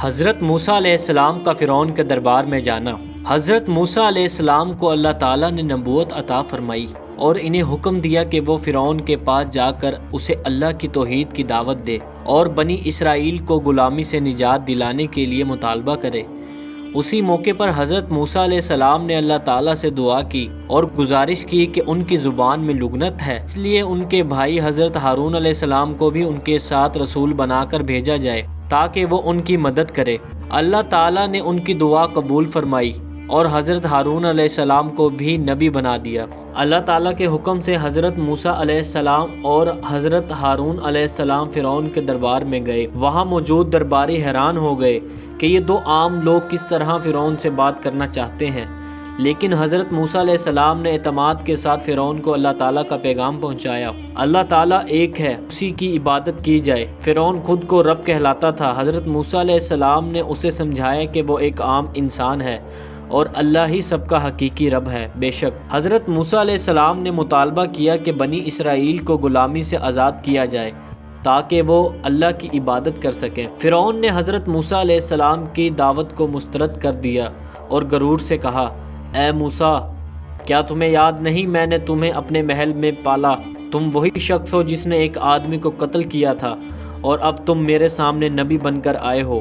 حضرت موسیٰ علیہ السلام کا فرعون کے دربار میں جانا۔ حضرت موسیٰ علیہ السلام کو اللہ تعالیٰ نے نبوت عطا فرمائی اور انہیں حکم دیا کہ وہ فرعون کے پاس جا کر اسے اللہ کی توحید کی دعوت دے اور بنی اسرائیل کو غلامی سے نجات دلانے کے لیے مطالبہ کرے۔ اسی موقع پر حضرت موسیٰ علیہ السلام نے اللہ تعالیٰ سے دعا کی اور گزارش کی کہ ان کی زبان میں لغنت ہے، اس لیے ان کے بھائی حضرت ہارون علیہ السلام کو بھی ان کے ساتھ رسول بنا کر بھیجا جائے تاکہ وہ ان کی مدد کرے۔ اللہ تعالیٰ نے ان کی دعا قبول فرمائی اور حضرت ہارون علیہ السلام کو بھی نبی بنا دیا۔ اللہ تعالیٰ کے حکم سے حضرت موسیٰ علیہ السلام اور حضرت ہارون علیہ السلام فرعون کے دربار میں گئے۔ وہاں موجود درباری حیران ہو گئے کہ یہ دو عام لوگ کس طرح فرعون سے بات کرنا چاہتے ہیں، لیکن حضرت موسیٰ علیہ السلام نے اعتماد کے ساتھ فرعون کو اللہ تعالیٰ کا پیغام پہنچایا۔ اللہ تعالیٰ ایک ہے، اسی کی عبادت کی جائے۔ فرعون خود کو رب کہلاتا تھا۔ حضرت موسیٰ علیہ السلام نے اسے سمجھایا کہ وہ ایک عام انسان ہے اور اللہ ہی سب کا حقیقی رب ہے۔ بے شک حضرت موسیٰ علیہ السلام نے مطالبہ کیا کہ بنی اسرائیل کو غلامی سے آزاد کیا جائے تاکہ وہ اللہ کی عبادت کر سکیں۔ فرعون نے حضرت موسیٰ علیہ السلام کی دعوت کو مسترد کر دیا اور غرور سے کہا، اے موسیٰ، کیا تمہیں یاد نہیں میں نے تمہیں اپنے محل میں پالا؟ تم وہی شخص ہو جس نے ایک آدمی کو قتل کیا تھا اور اب تم میرے سامنے نبی بن کر آئے ہو۔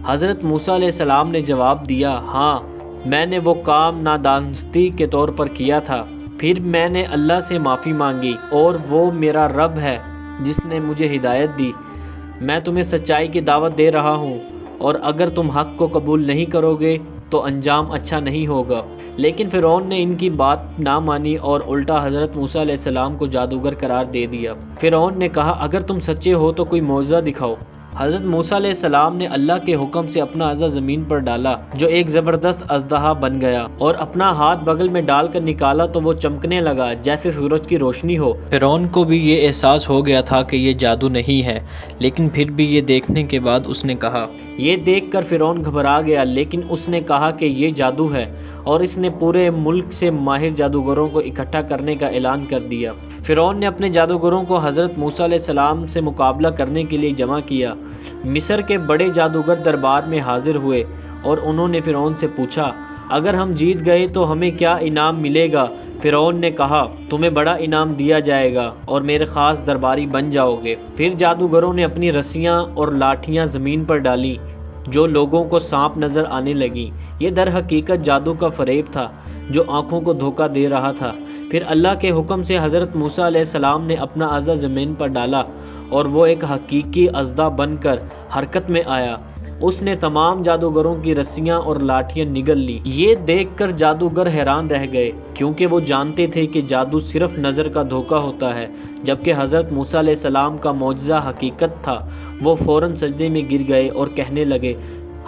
حضرت موسیٰ علیہ السلام نے جواب دیا، ہاں، میں نے وہ کام نادانستی کے طور پر کیا تھا، پھر میں نے اللہ سے معافی مانگی اور وہ میرا رب ہے جس نے مجھے ہدایت دی۔ میں تمہیں سچائی کی دعوت دے رہا ہوں اور اگر تم حق کو قبول نہیں کرو گے تو انجام اچھا نہیں ہوگا۔ لیکن فرعون نے ان کی بات نہ مانی اور الٹا حضرت موسیٰ علیہ السلام کو جادوگر قرار دے دیا۔ فرعون نے کہا، اگر تم سچے ہو تو کوئی معجزہ دکھاؤ۔ حضرت موسیٰ علیہ السلام نے اللہ کے حکم سے اپنا عصا زمین پر ڈالا جو ایک زبردست اژدہا بن گیا، اور اپنا ہاتھ بغل میں ڈال کر نکالا تو وہ چمکنے لگا جیسے سورج کی روشنی ہو۔ فرعون کو بھی یہ احساس ہو گیا تھا کہ یہ جادو نہیں ہے، لیکن پھر بھی یہ دیکھنے کے بعد اس نے کہا، یہ دیکھ کر فرعون گھبرا گیا، لیکن اس نے کہا کہ یہ جادو ہے اور اس نے پورے ملک سے ماہر جادوگروں کو اکٹھا کرنے کا اعلان کر دیا۔ فرعون نے اپنے جادوگروں کو حضرت موسیٰ علیہ السلام سے مقابلہ کرنے کے لیے جمع کیا۔ مصر کے بڑے جادوگر دربار میں حاضر ہوئے اور انہوں نے فرعون سے پوچھا، اگر ہم جیت گئے تو ہمیں کیا انعام ملے گا؟ فرعون نے کہا، تمہیں بڑا انعام دیا جائے گا اور میرے خاص درباری بن جاؤ گے۔ پھر جادوگروں نے اپنی رسیاں اور لاٹھیاں زمین پر ڈالیں جو لوگوں کو سانپ نظر آنے لگیں۔ یہ در حقیقت جادو کا فریب تھا جو آنکھوں کو دھوکہ دے رہا تھا۔ پھر اللہ کے حکم سے حضرت موسیٰ علیہ السلام نے اپنا عصا زمین پر ڈالا اور وہ ایک حقیقی اژدہا بن کر حرکت میں آیا۔ اس نے تمام جادوگروں کی رسیاں اور لاٹھیاں نگل لی۔ یہ دیکھ کر جادوگر حیران رہ گئے کیونکہ وہ جانتے تھے کہ جادو صرف نظر کا دھوکہ ہوتا ہے، جبکہ حضرت موسیٰ علیہ السلام کا معجزہ حقیقت تھا۔ وہ فوراً سجدے میں گر گئے اور کہنے لگے،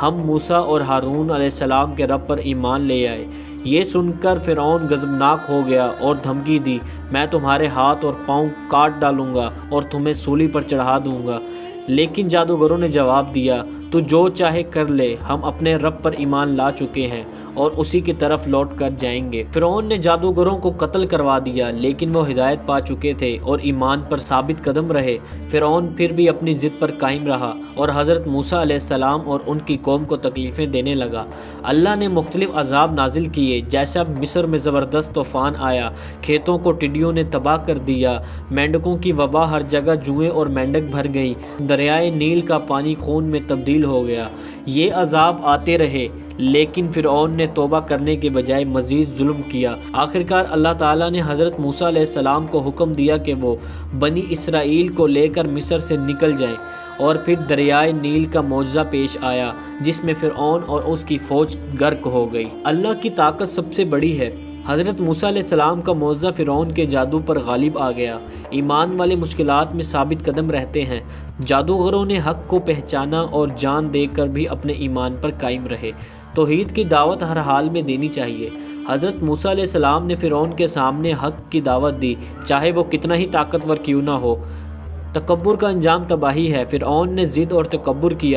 ہم موسیٰ اور ہارون علیہ السلام کے رب پر ایمان لے آئے۔ یہ سن کر فرعون غضبناک ہو گیا اور دھمکی دی، میں تمہارے ہاتھ اور پاؤں کاٹ ڈالوں گا اور تمہیں سولی پر چڑھا دوں گا۔ لیکن جادوگروں نے جواب دیا، تو جو چاہے کر لے، ہم اپنے رب پر ایمان لا چکے ہیں اور اسی کی طرف لوٹ کر جائیں گے۔ فرعون نے جادوگروں کو قتل کروا دیا، لیکن وہ ہدایت پا چکے تھے اور ایمان پر ثابت قدم رہے۔ فرعون پھر بھی اپنی ضد پر قائم رہا اور حضرت موسیٰ علیہ السلام اور ان کی قوم کو تکلیفیں دینے لگا۔ اللہ نے مختلف عذاب نازل کیے، جیسا مصر میں زبردست طوفان آیا، کھیتوں کو ٹڈیوں نے تباہ کر دیا، مینڈکوں کی وبا، ہر جگہ جوئیں اور مینڈک بھر گئیں، دریائے نیل کا پانی خون میں تبدیل ہو گیا۔ یہ عذاب آتے رہے، لیکن فرعون نے توبہ کرنے کے بجائے مزید ظلم کیا۔ آخرکار اللہ تعالیٰ نے حضرت موسیٰ علیہ السلام کو حکم دیا کہ وہ بنی اسرائیل کو لے کر مصر سے نکل جائیں، اور پھر دریائے نیل کا معجزہ پیش آیا جس میں فرعون اور اس کی فوج غرق ہو گئی۔ اللہ کی طاقت سب سے بڑی ہے۔ حضرت موسیٰ علیہ السلام کا معجزہ فرعون کے جادو پر غالب آ گیا۔ ایمان والے مشکلات میں ثابت قدم رہتے ہیں۔ جادوگروں نے حق کو پہچانا اور جان دے کر بھی اپنے ایمان پر قائم رہے۔ توحید کی دعوت ہر حال میں دینی چاہیے۔ حضرت موسیٰ علیہ السلام نے فرعون کے سامنے حق کی دعوت دی، چاہے وہ کتنا ہی طاقتور کیوں نہ ہو۔ تکبر کا انجام تباہی ہے۔ فرعون نے ضد اور تکبر کیا۔